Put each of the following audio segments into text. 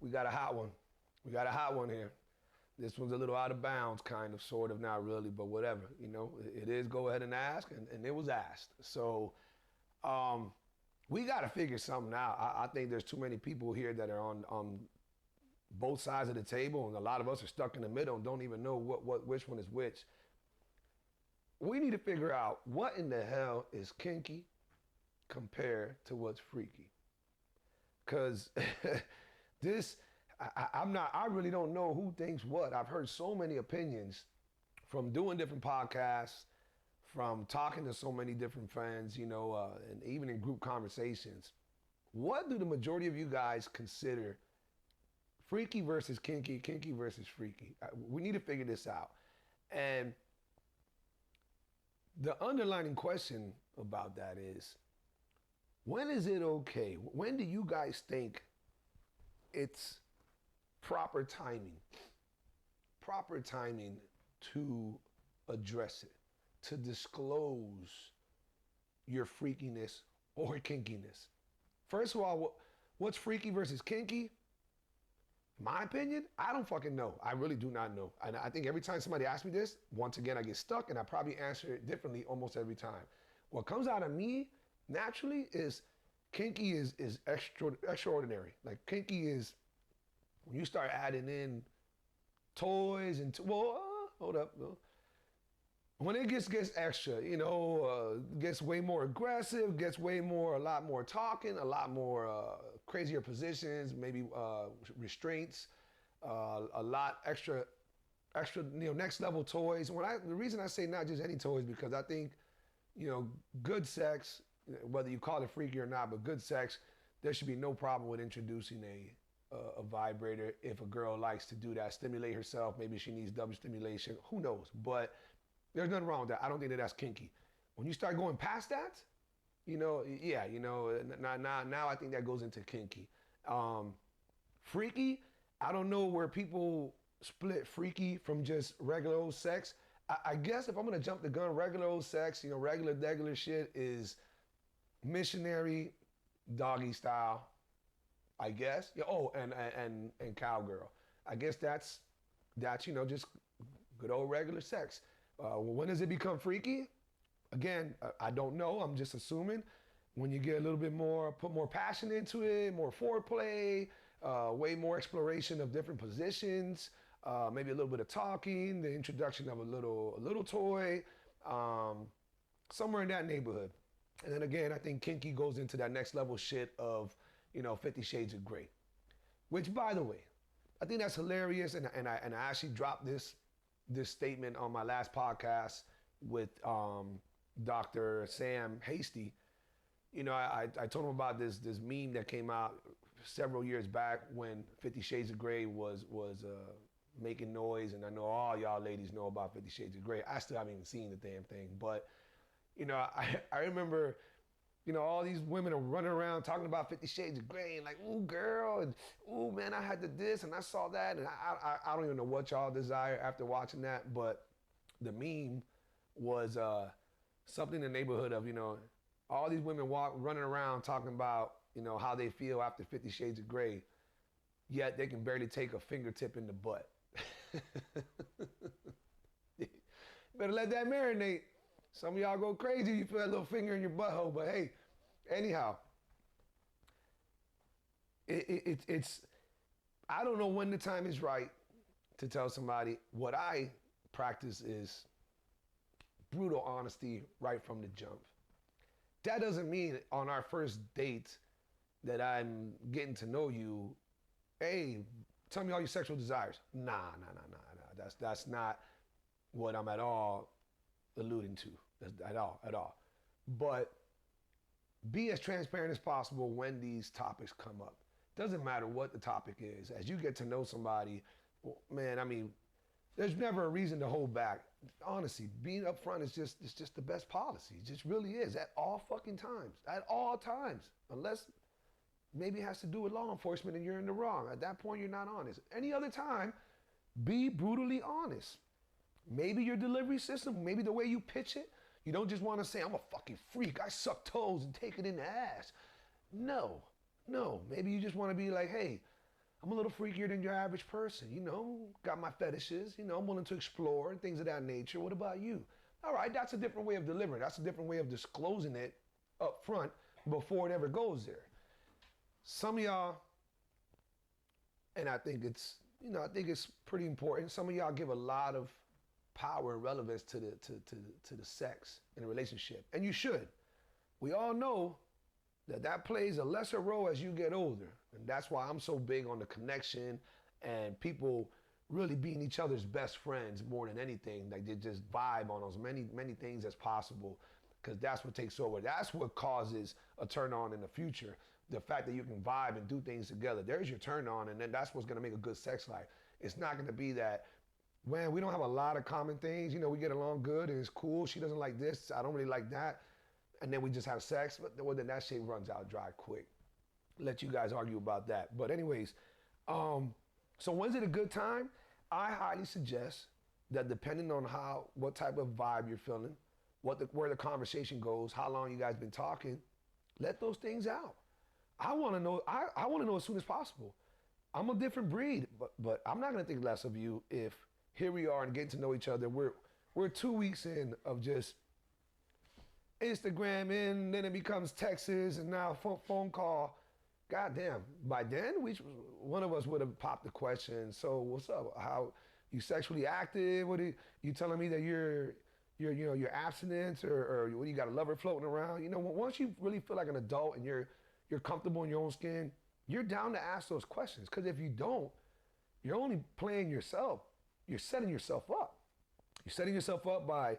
We got a hot one. We got a hot one here. This one's a little out of bounds, kind of, sort of, not really, but whatever. You know, it is go ahead and ask, and it was asked. So we got to figure something out. I think there's too many people here that are on both sides of the table, and a lot of us are stuck in the middle and don't even know which one is which. We need to figure out what in the hell is kinky compared to what's freaky. Because I really don't know who thinks what. I've heard so many opinions from doing different podcasts, from talking to so many different friends, you know, and even in group conversations. What do the majority of you guys consider freaky versus kinky, kinky versus freaky? We need to figure this out. And the underlying question about that is, when is it okay? When do you guys think it's proper timing to address it, to disclose your freakiness or kinkiness? First of all, what's freaky versus kinky? In my opinion, I don't fucking know. I really do not know. And I think every time somebody asks me this, once again, I get stuck and I probably answer it differently almost every time. What comes out of me naturally is kinky is extraordinary. Like kinky is when you start adding in toys and, hold up. When it gets extra, you know, gets way more aggressive, gets a lot more talking, a lot more crazier positions, maybe restraints, a lot extra, you know, next level toys. The reason I say not just any toys, because I think, you know, good sex, whether you call it freaky or not, but good sex, there should be no problem with introducing a vibrator if a girl likes to do that, stimulate herself. Maybe she needs double stimulation, who knows? But there's nothing wrong with that. I don't think that's kinky. When you start going past that, you know, yeah, you know, now I think that goes into kinky. Freaky, I don't know where people split freaky from just regular old sex. I guess if I'm gonna jump the gun, regular old sex, you know, regular shit is missionary, doggy style, I guess. Yeah, oh, and cowgirl. I guess that's you know, just good old regular sex. When does it become freaky? Again, I don't know. I'm just assuming. When you get a little bit more, put more passion into it, more foreplay, way more exploration of different positions, maybe a little bit of talking, the introduction of a little toy, somewhere in that neighborhood. And then again, I think kinky goes into that next level shit of, you know, 50 Shades of Grey. Which, by the way, I think that's hilarious, and I actually dropped this statement on my last podcast with Dr. Sam Hasty. You know, I told him about this meme that came out several years back when 50 Shades of Grey was making noise, and I know all y'all ladies know about 50 Shades of Grey. I still haven't even seen the damn thing, but you know, I remember, you know, all these women are running around talking about 50 Shades of Grey and like, ooh, girl, and ooh, man, I had this and I saw that, and I don't even know what y'all desire after watching that, but the meme was something in the neighborhood of, you know, all these women running around talking about, you know, how they feel after 50 Shades of Grey, yet they can barely take a fingertip in the butt. Better let that marinate. Some of y'all go crazy, you feel that little finger in your butthole, but hey, anyhow, it's, I don't know when the time is right to tell somebody. What I practice is brutal honesty right from the jump. That doesn't mean on our first date that I'm getting to know you, hey, tell me all your sexual desires. Nah. That's not what I'm at all alluding to, at all. But be as transparent as possible when these topics come up. Doesn't matter what the topic is. As you get to know somebody, well, man, I mean, there's never a reason to hold back. Honestly, being upfront is just the best policy. It just really is, at all fucking times. At all times. Unless maybe it has to do with law enforcement and you're in the wrong. At that point, you're not honest. Any other time, be brutally honest. Maybe your delivery system, maybe the way you pitch it, you don't just want to say, I'm a fucking freak, I suck toes and take it in the ass. No. Maybe you just want to be like, hey, I'm a little freakier than your average person, you know, got my fetishes, you know, I'm willing to explore and things of that nature. What about you? All right, that's a different way of delivering. That's a different way of disclosing it up front before it ever goes there. Some of y'all, and I think it's, you know, I think it's pretty important. Some of y'all give a lot of power and relevance to the sex in a relationship, and you should. We all know that plays a lesser role as you get older, and that's why I'm so big on the connection and people really being each other's best friends more than anything. Like they just vibe on as many things as possible, because that's what takes over. That's what causes a turn on in the future. The fact that you can vibe and do things together. There's your turn on, and then that's what's gonna make a good sex life. It's not gonna be that, man, we don't have a lot of common things. You know, we get along good and it's cool. She doesn't like this, I don't really like that. And then we just have sex, but well, then that shit runs out dry quick. Let you guys argue about that. But anyways, so when's it a good time? I highly suggest that depending on what type of vibe you're feeling, where the conversation goes, how long you guys been talking, let those things out. I want to know. I want to know as soon as possible. I'm a different breed, but I'm not gonna think less of you if here we are and getting to know each other. We're 2 weeks in of just Instagram in, then it becomes Texas, and now phone call. Goddamn! By then, one of us would have popped the question. So what's up? How you sexually active? What are you telling me that you're abstinent or what? You got a lover floating around? You know, once you really feel like an adult and you're comfortable in your own skin, you're down to ask those questions. Because if you don't, you're only playing yourself. You're setting yourself up. You're setting yourself up by,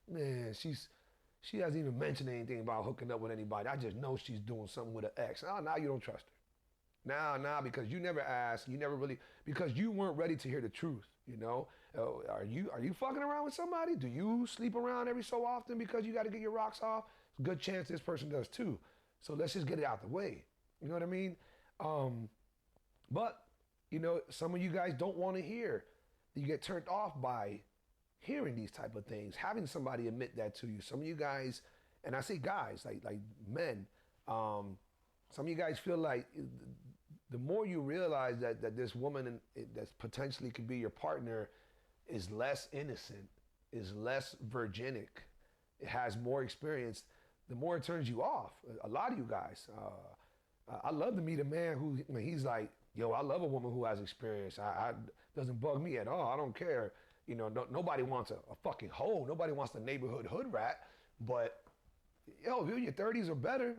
man, she hasn't even mentioned anything about hooking up with anybody. I just know she's doing something with an ex. Oh, now you don't trust her. Now, because you never asked, because you weren't ready to hear the truth, you know? Are you fucking around with somebody? Do you sleep around every so often because you got to get your rocks off? It's a good chance this person does too. So let's just get it out the way. You know what I mean? But, you know, some of you guys don't want to hear. You get turned off by hearing these type of things, having somebody admit that to you. Some of you guys, and I say guys, like men, some of you guys feel like the more you realize that this woman that potentially could be your partner is less innocent, is less virginic, it has more experience, the more it turns you off. A lot of you guys. I love to meet a man who, he's like, yo, I love a woman who has experience. I doesn't bug me at all. I don't care. You know, nobody wants a fucking hoe. Nobody wants the neighborhood hood rat. But, yo, if you're in your 30s or better,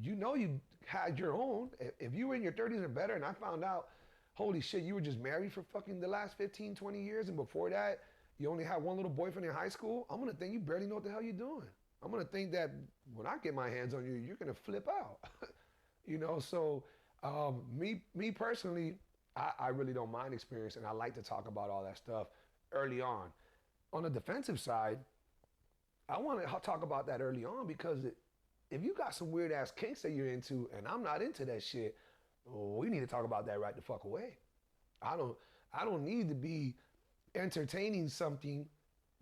you know you had your own. If you were in your 30s or better and I found out, holy shit, you were just married for fucking the last 15, 20 years, and before that, you only had one little boyfriend in high school, I'm gonna think you barely know what the hell you're doing. I'm gonna think that when I get my hands on you, you're gonna flip out. You know, so me personally, I really don't mind experience, and I like to talk about all that stuff early on. On the defensive side, I want to talk about that early on because if you got some weird ass kinks that you're into, and I'm not into that shit, we need to talk about that right the fuck away. I don't need to be entertaining something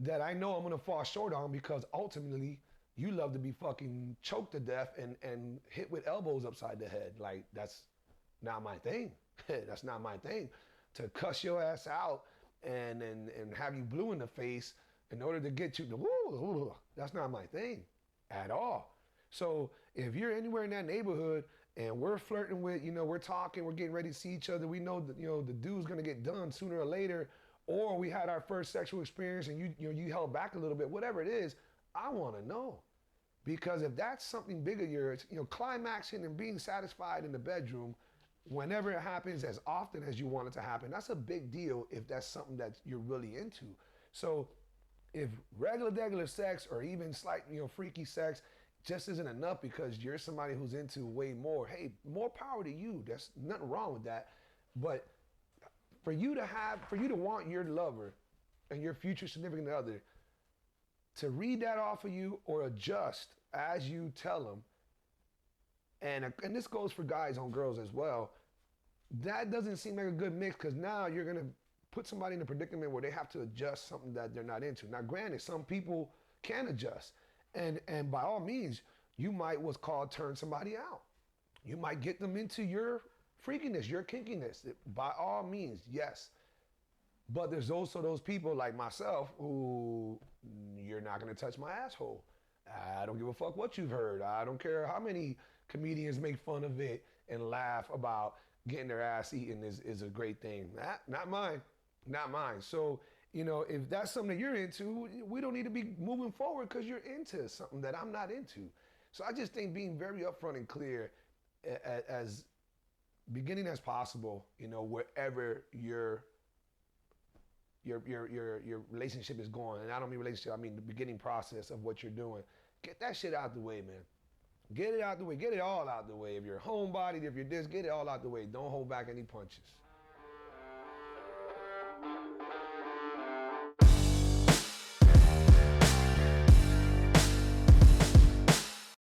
that I know I'm gonna fall short on because ultimately you love to be fucking choked to death and hit with elbows upside the head. Like, that's not my thing. That's not my thing. To cuss your ass out and have you blue in the face in order to get you to woo, that's not my thing at all. So if you're anywhere in that neighborhood and we're flirting with, you know, we're talking, we're getting ready to see each other, we know that, you know, the dude's gonna get done sooner or later, or we had our first sexual experience and you held back a little bit, whatever it is, I wanna know. Because if that's something big of yours, you know, climaxing and being satisfied in the bedroom, whenever it happens, as often as you want it to happen, that's a big deal if that's something that you're really into. So if regular sex or even slight, you know, freaky sex just isn't enough because you're somebody who's into way more, hey, more power to you. There's nothing wrong with that. But for you to want your lover and your future significant other to read that off of you or adjust as you tell them, and this goes for guys on girls as well, that doesn't seem like a good mix because now you're gonna put somebody in a predicament where they have to adjust something that they're not into. Now granted, some people can adjust, and by all means, you might what's called turn somebody out. You might get them into your freakiness, your kinkiness. By all means, yes. But there's also those people like myself who you're not gonna touch my asshole. I don't give a fuck what you've heard. I don't care how many comedians make fun of it and laugh about getting their ass eaten is a great thing. Not mine. Not mine. So, you know, if that's something that you're into, we don't need to be moving forward because you're into something that I'm not into. So I just think being very upfront and clear as beginning as possible, you know, wherever your relationship is going, and I don't mean relationship, I mean the beginning process of what you're doing. Get that shit out the way, man. Get it out the way. Get it all out the way. If you're homebodied, if you're this, get it all out the way. Don't hold back any punches.